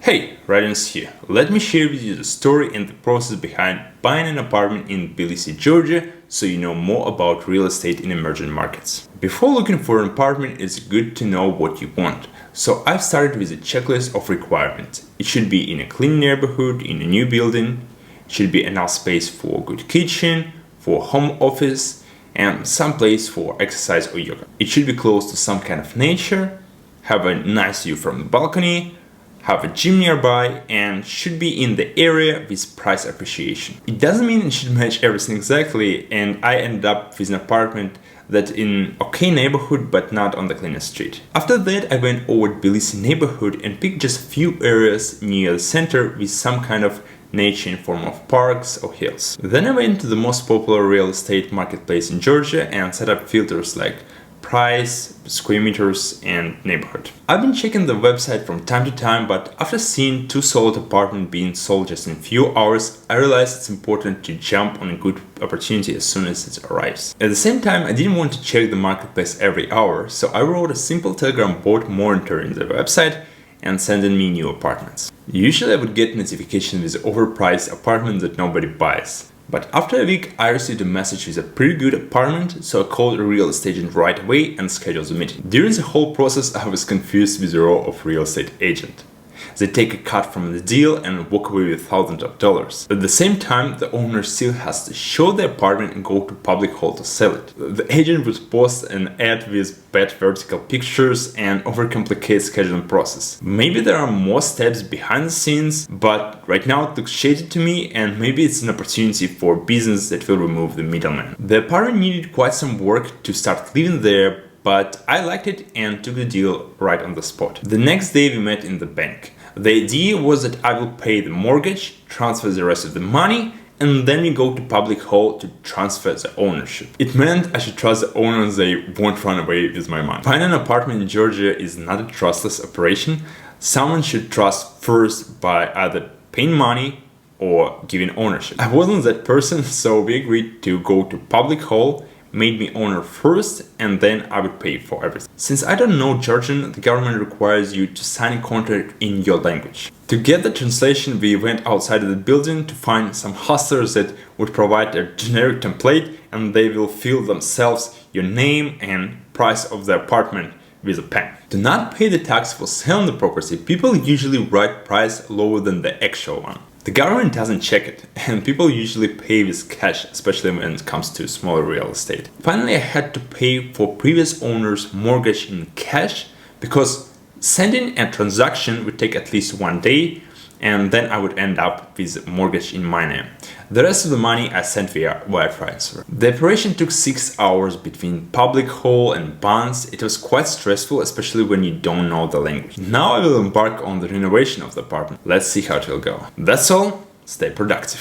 Hey, Radians here. Let me share with you the story and the process behind buying an apartment in Tbilisi, Georgia, so you know more about real estate in emerging markets. Before looking for an apartment, it's good to know what you want. So I've started with a checklist of requirements. It should be in a clean neighborhood, in a new building. It should be enough space for a good kitchen, for home office, and some place for exercise or yoga. It should be close to some kind of nature, have a nice view from the balcony, have a gym nearby, and should be in the area with price appreciation. It doesn't mean it should match everything exactly, and I ended up with an apartment that's in okay neighborhood but not on the cleanest street. After that I went over Tbilisi neighborhood and picked just a few areas near the center with some kind of nature in form of parks or hills. Then I went to the most popular real estate marketplace in Georgia and set up filters like price, square meters, and neighborhood. I've been checking the website from time to time, but after seeing two solid apartments being sold just in a few hours, I realized it's important to jump on a good opportunity as soon as it arrives. At the same time, I didn't want to check the marketplace every hour, so I wrote a simple Telegram bot monitoring the website and sending me new apartments. Usually I would get notification with overpriced apartment that nobody buys. But after a week, I received a message with a pretty good apartment, so I called a real estate agent right away and scheduled the meeting. During the whole process, I was confused with the role of real estate agent. They take a cut from the deal and walk away with thousands of dollars. At the same time, the owner still has to show the apartment and go to public hall to sell it. The agent would post an ad with bad vertical pictures and overcomplicate scheduling process. Maybe there are more steps behind the scenes, but right now it looks shady to me, and maybe it's an opportunity for business that will remove the middleman. The apartment needed quite some work to start living there, but I liked it and took the deal right on the spot. The next day we met in the bank. The idea was that I will pay the mortgage, transfer the rest of the money, and then we go to public hall to transfer the ownership. It meant I should trust the owners, they won't run away with my money. Buying an apartment in Georgia is not a trustless operation. Someone should trust first by either paying money or giving ownership. I wasn't that person, so we agreed to go to public hall, made me owner first, and then I would pay for everything. Since I don't know Georgian, the government requires you to sign a contract in your language. To get the translation, we went outside of the building to find some hustlers that would provide a generic template, and they will fill themselves your name and price of the apartment with a pen. To not pay the tax for selling the property, people usually write price lower than the actual one. The government doesn't check it, and people usually pay with cash, especially when it comes to smaller real estate. Finally, I had to pay for previous owner's mortgage in cash because sending a transaction would take at least 1 day, and then I would end up with a mortgage in my name. The rest of the money I sent via wire transfer. The operation took 6 hours between public hall and bonds. It was quite stressful, especially when you don't know the language. Now I will embark on the renovation of the apartment. Let's see how it will go. That's all. Stay productive.